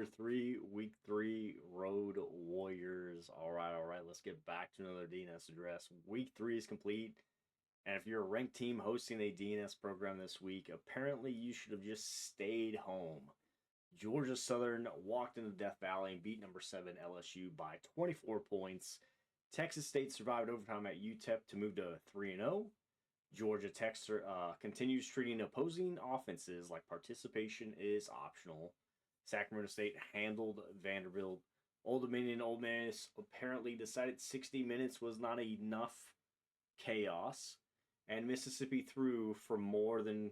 Year 3, Week 3, Road Warriors. All right. Let's get back to another DNS address. Week 3 is complete. And if you're a ranked team hosting a DNS program this week, apparently you should have just stayed home. Georgia Southern walked into Death Valley and beat number 7 LSU by 24 points. Texas State survived overtime at UTEP to move to 3-0. Georgia Tech continues treating opposing offenses like participation is optional. Sacramento State handled Vanderbilt. Old Dominion Ole Miss apparently decided 60 minutes was not enough chaos. And Mississippi threw for more than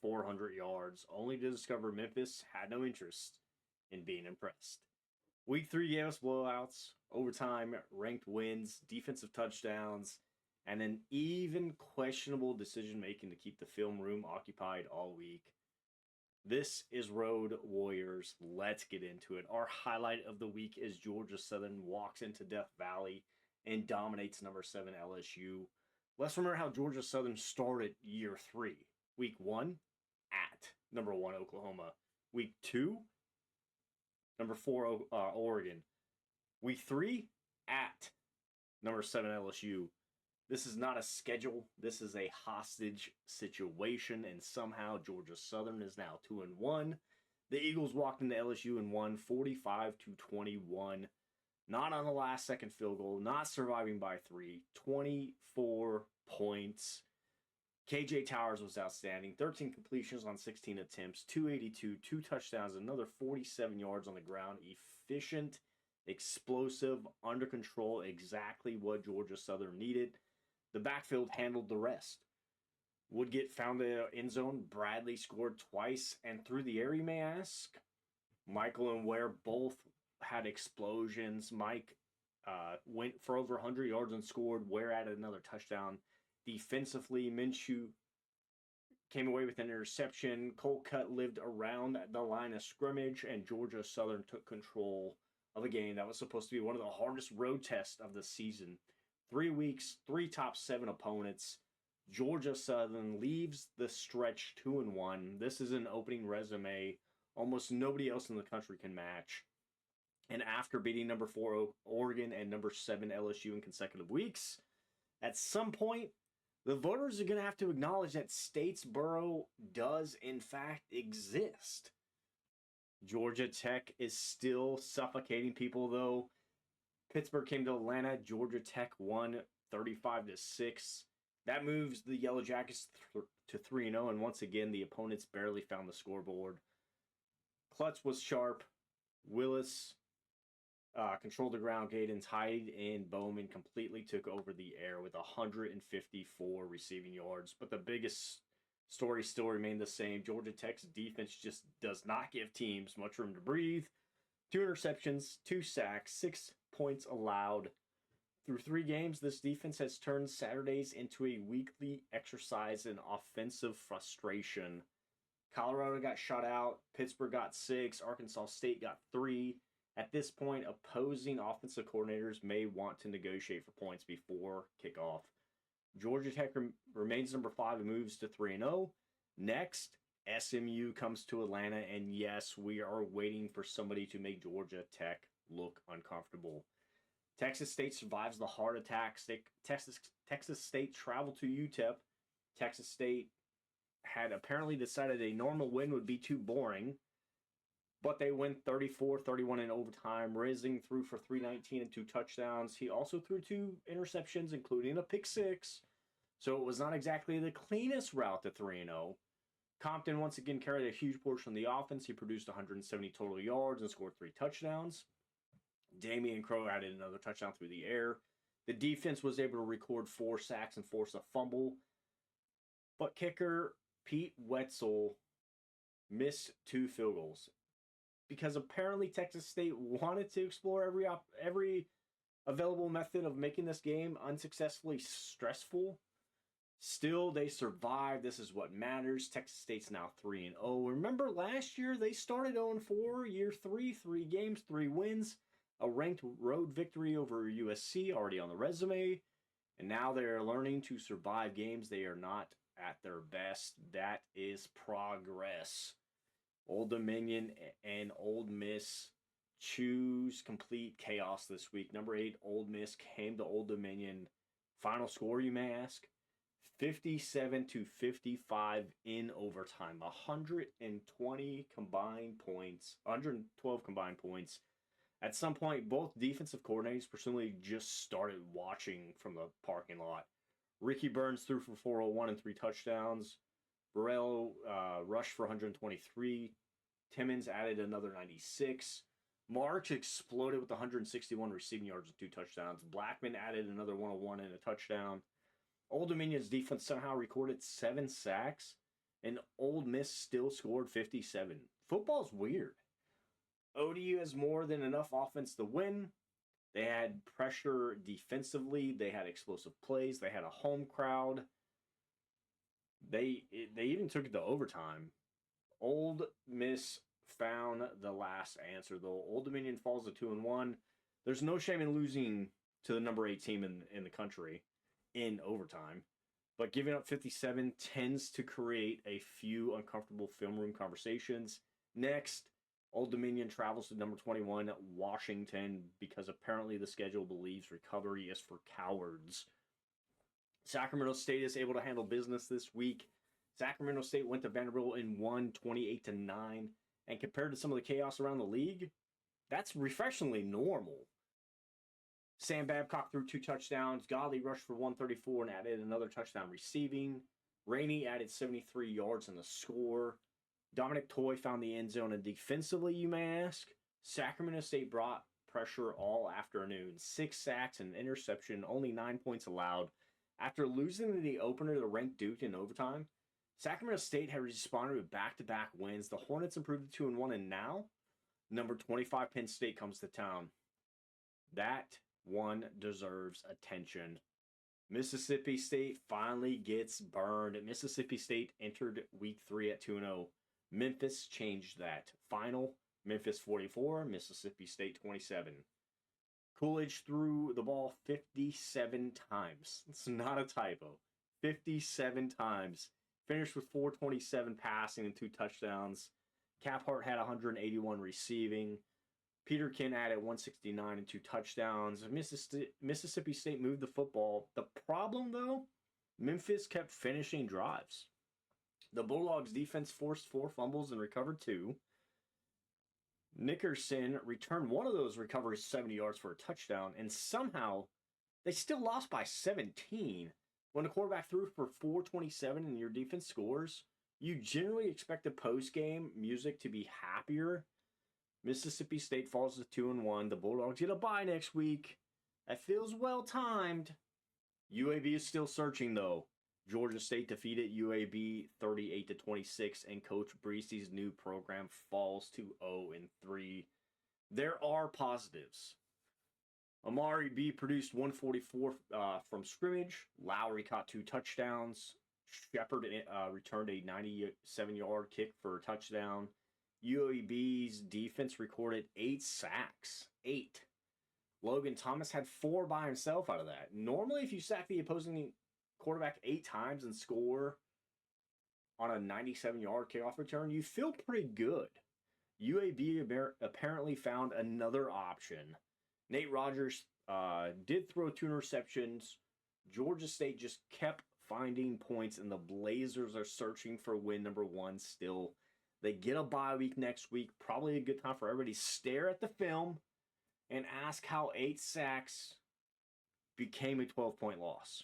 400 yards, only to discover Memphis had no interest in being impressed. Week 3 gave us blowouts, overtime, ranked wins, defensive touchdowns, and an even questionable decision-making to keep the film room occupied all week. This is Road Warriors. Let's get into it. Our highlight of the week is Georgia Southern walks into Death Valley and dominates number 7 LSU. Let's remember how Georgia Southern started year 3. Week 1, at number 1 Oklahoma. Week 2, number 4 Oregon. Week 3, at number 7 LSU. This is not a schedule. This is a hostage situation, and somehow Georgia Southern is now 2-1. The Eagles walked into LSU and won 45-21. Not on the last second field goal, not surviving by 3. 24 points. KJ Towers was outstanding. 13 completions on 16 attempts, 282, 2 touchdowns, another 47 yards on the ground. Efficient, explosive, under control, exactly what Georgia Southern needed. The backfield handled the rest. Woodgett found the end zone. Bradley scored twice. And through the air, you may ask? Michael and Ware both had explosions. Mike went for over 100 yards and scored. Ware added another touchdown. Defensively, Minshew came away with an interception. Colcutt lived around the line of scrimmage, and Georgia Southern took control of a game that was supposed to be one of the hardest road tests of the season. 3 weeks, 3 top 7 opponents. Georgia Southern leaves the stretch 2-1. This is an opening resume almost nobody else in the country can match. And after beating number 4 Oregon and number 7 LSU in consecutive weeks, at some point, the voters are going to have to acknowledge that Statesboro does, in fact, exist. Georgia Tech is still suffocating people, though. Pittsburgh came to Atlanta. Georgia Tech won 35-6. That moves the Yellow Jackets to 3-0, and once again, the opponents barely found the scoreboard. Clutts was sharp. Willis controlled the ground. Gaydon's Hyde and Bowman completely took over the air with 154 receiving yards. But the biggest story still remained the same. Georgia Tech's defense just does not give teams much room to breathe. 2 interceptions, 2 sacks, 6 points allowed. Through 3 games, this defense has turned Saturdays into a weekly exercise in offensive frustration. Colorado got shut out. Pittsburgh got 6. Arkansas State got 3. At this point, opposing offensive coordinators may want to negotiate for points before kickoff. Georgia Tech remains number 5 and moves to 3-0. Next, SMU comes to Atlanta, and yes, we are waiting for somebody to make Georgia Tech look uncomfortable. Texas State survives the heart attack. Texas State traveled to UTEP. Texas State had apparently decided a normal win would be too boring, but they win 34-31 in overtime. Rising threw for 319 and 2 touchdowns. He also threw 2 interceptions, including a pick 6. So it was not exactly the cleanest route to 3-0. Compton once again carried a huge portion of the offense. He produced 170 total yards and scored 3 touchdowns. Damian Crow added another touchdown through the air. The defense was able to record 4 sacks and force a fumble. But kicker Pete Wetzel missed 2 field goals, because apparently Texas State wanted to explore every available method of making this game unsuccessfully stressful. Still, they survived. This is what matters. Texas State's now 3-0. Remember last year, they started 0-4. Year 3, 3 games, 3 wins. A ranked road victory over USC already on the resume. And now they're learning to survive games they are not at their best. That is progress. Old Dominion and Old Miss choose complete chaos this week. Number 8, Old Miss came to Old Dominion. Final score, you may ask? 57-55 in overtime. 120 combined points, 112 combined points. At some point, both defensive coordinators presumably just started watching from the parking lot. Ricky Burns threw for 401 and 3 touchdowns. Burrell rushed for 123. Timmons added another 96. Marks exploded with 161 receiving yards and 2 touchdowns. Blackman added another 101 and a touchdown. Old Dominion's defense somehow recorded 7 sacks, and Old Miss still scored 57. Football's weird. ODU has more than enough offense to win. They had pressure defensively. They had explosive plays. They had a home crowd. They even took it to overtime. Old Miss found the last answer, though. Old Dominion falls to 2-1. There's no shame in losing to the number 8 team in the country in overtime. But giving up 57 tends to create a few uncomfortable film room conversations. Next, Old Dominion travels to number 21, Washington, because apparently the schedule believes recovery is for cowards. Sacramento State is able to handle business this week. Sacramento State went to Vanderbilt and won 28-9. And compared to some of the chaos around the league, that's refreshingly normal. Sam Babcock threw 2 touchdowns. Godley rushed for 134 and added another touchdown receiving. Rainey added 73 yards in the score. Dominic Toy found the end zone. And defensively, you may ask, Sacramento State brought pressure all afternoon. 6 sacks and an interception, only 9 points allowed. After losing the opener to ranked Duke in overtime, Sacramento State had responded with back-to-back wins. The Hornets improved to 2-1, and now number 25 Penn State comes to town. That one deserves attention. Mississippi State finally gets burned. Mississippi State entered week 3 at 2-0. Memphis changed that. Final, Memphis 44, Mississippi State 27. Coolidge threw the ball 57 times. It's not a typo. 57 times. Finished with 427 passing and 2 touchdowns. Caphart had 181 receiving. Peterkin added 169 and 2 touchdowns. Mississippi State moved the football. The problem, though, Memphis kept finishing drives. The Bulldogs' defense forced 4 fumbles and recovered 2. Nickerson returned one of those recoveries 70 yards for a touchdown, and somehow they still lost by 17. When the quarterback threw for 427 and your defense scores, you generally expect the post-game music to be happier. Mississippi State falls to 2-1. The Bulldogs get a bye next week. That feels well-timed. UAB is still searching, though. Georgia State defeated UAB 38-26, and Coach Breesty's new program falls to 0-3. There are positives. Amari B produced 144 from scrimmage. Lowry caught 2 touchdowns. Shepard returned a 97-yard kick for a touchdown. UAB's defense recorded 8 sacks. 8. Logan Thomas had 4 by himself out of that. Normally, if you sack the opposing quarterback 8 times and score on a 97-yard kickoff return, you feel pretty good. UAB apparently found another option. Nate Rogers did throw 2 interceptions. Georgia State just kept finding points, and the Blazers are searching for win number 1 still. They get a bye week next week. Probably a good time for everybody to stare at the film and ask how 8 sacks became a 12-point loss.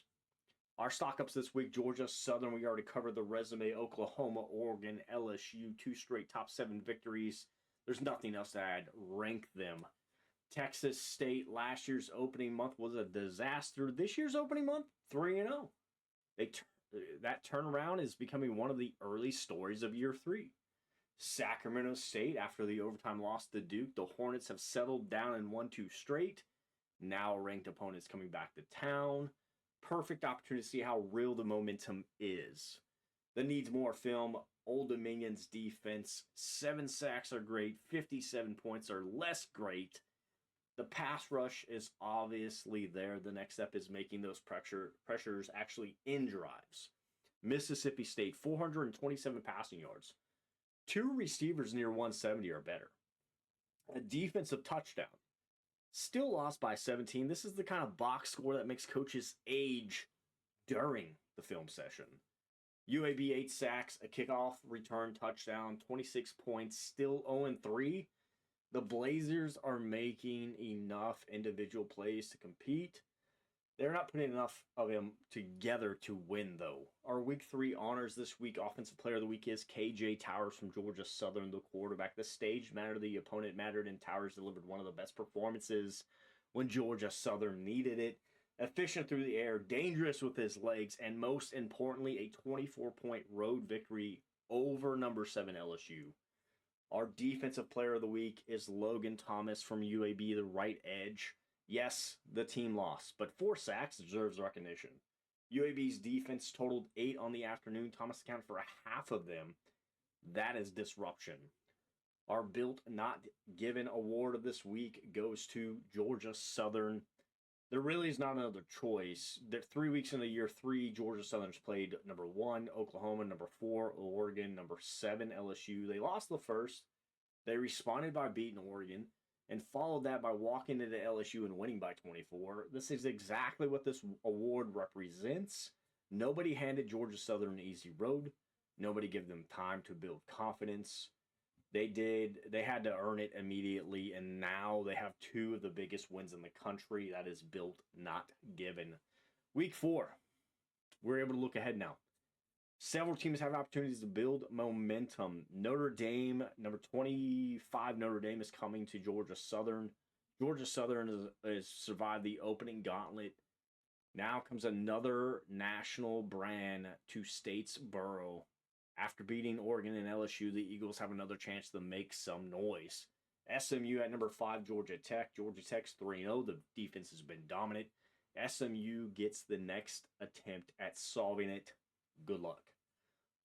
Our stock-ups this week: Georgia, Southern, we already covered the resume. Oklahoma, Oregon, LSU, 2 straight top 7 victories. There's nothing else to add. Rank them. Texas State, last year's opening month was a disaster. This year's opening month, 3-0. That turnaround is becoming one of the early stories of year 3. Sacramento State, after the overtime loss to Duke, the Hornets have settled down and won 2 straight. Now ranked opponents coming back to town. Perfect opportunity to see how real the momentum is. That needs more film. Old Dominion's defense, 7 sacks are great. 57 points are less great. The pass rush is obviously there. The next step is making those pressures actually in drives. Mississippi State, 427 passing yards. 2 receivers near 170 or better. A defensive touchdown. Still lost by 17. This is the kind of box score that makes coaches age during the film session. UAB 8 sacks, a kickoff return touchdown, 26 points, still 0-3. The Blazers are making enough individual plays to compete. They're not putting enough of them together to win, though. Our Week 3 honors this week, Offensive Player of the Week is KJ Towers from Georgia Southern, the quarterback. The stage mattered, the opponent mattered, and Towers delivered one of the best performances when Georgia Southern needed it. Efficient through the air, dangerous with his legs, and most importantly, a 24-point road victory over number 7 LSU. Our Defensive Player of the Week is Logan Thomas from UAB, the right edge. Yes, the team lost, but 4 sacks deserves recognition. UAB's defense totaled 8 on the afternoon. Thomas accounted for a half of them. That is disruption. Our Built Not Given award of this week goes to Georgia Southern. There really is not another choice. There 3 weeks in the year 3, Georgia Southern's played number 1, Oklahoma, number 4, Oregon, number 7, LSU. They lost the first. They responded by beating Oregon and followed that by walking into LSU and winning by 24. This is exactly what this award represents. Nobody handed Georgia Southern an easy road. Nobody gave them time to build confidence. They did. They had to earn it immediately, and now they have 2 of the biggest wins in the country. That is built, not given. Week 4, we're able to look ahead now. Several teams have opportunities to build momentum. Notre Dame, number 25, Notre Dame is coming to Georgia Southern. Georgia Southern has survived the opening gauntlet. Now comes another national brand to PITTSBURGH. After beating Oregon and LSU, the Eagles have another chance to make some noise. SMU at number 5, Georgia Tech. Georgia Tech's 3-0. The defense has been dominant. SMU gets the next attempt at solving it. Good luck.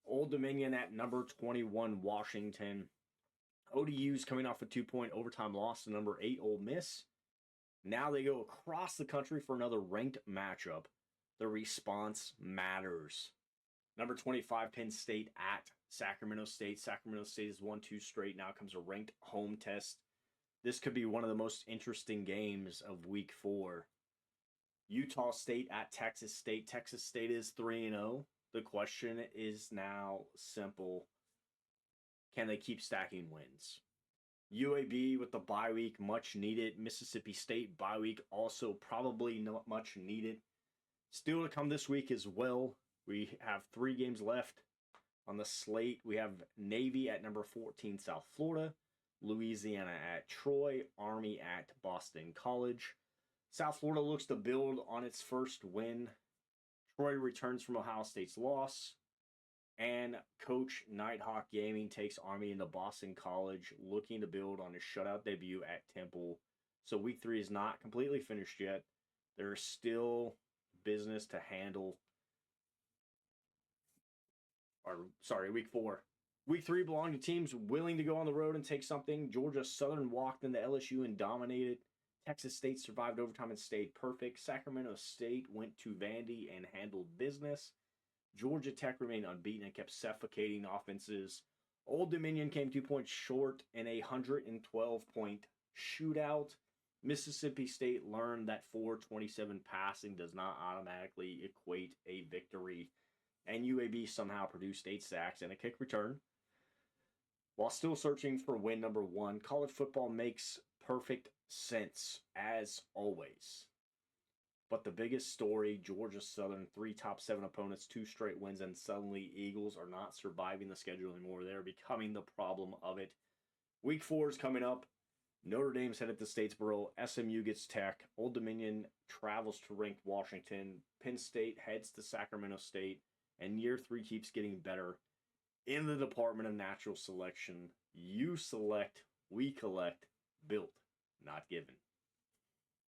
Old Dominion at number 21, Washington. ODU's coming off a 2-point overtime loss to number 8, Ole Miss. Now they go across the country for another ranked matchup. The response matters. Number 25, Penn State at Sacramento State. Sacramento State has won 2 straight. Now comes a ranked home test. This could be one of the most interesting games of Week 4. Utah State at Texas State. Texas State is 3-0. The question is now simple. Can they keep stacking wins? UAB with the bye week, much needed. Mississippi State bye week, also probably not much needed. Still to come this week as well. We have 3 games left on the slate. We have Navy at number 14, South Florida. Louisiana at Troy. Army at Boston College. South Florida looks to build on its first win. Troy returns from Ohio State's loss. And Coach Nighthawk Gaming takes Army into Boston College, looking to build on his shutout debut at Temple. So Week 3 is not completely finished yet. There's still business to handle. Week 4. Week 3 belonged to teams willing to go on the road and take something. Georgia Southern walked into LSU and dominated. Texas State survived overtime and stayed perfect. Sacramento State went to Vandy and handled business. Georgia Tech remained unbeaten and kept suffocating offenses. Old Dominion came 2 points short in a 112-point shootout. Mississippi State learned that 427 passing does not automatically equate a victory. And UAB somehow produced 8 sacks and a kick return. While still searching for win number 1, college football makes perfect sense, as always. But the biggest story, Georgia Southern, 3 top 7 opponents, 2 straight wins, and suddenly Eagles are not surviving the schedule anymore. They're becoming the problem of it. Week 4 is coming up. Notre Dame's headed to Statesboro. SMU gets Tech. Old Dominion travels to ranked Washington. Penn State heads to Sacramento State. And year 3 keeps getting better. In the Department of Natural Selection, you select, we collect, built, not given.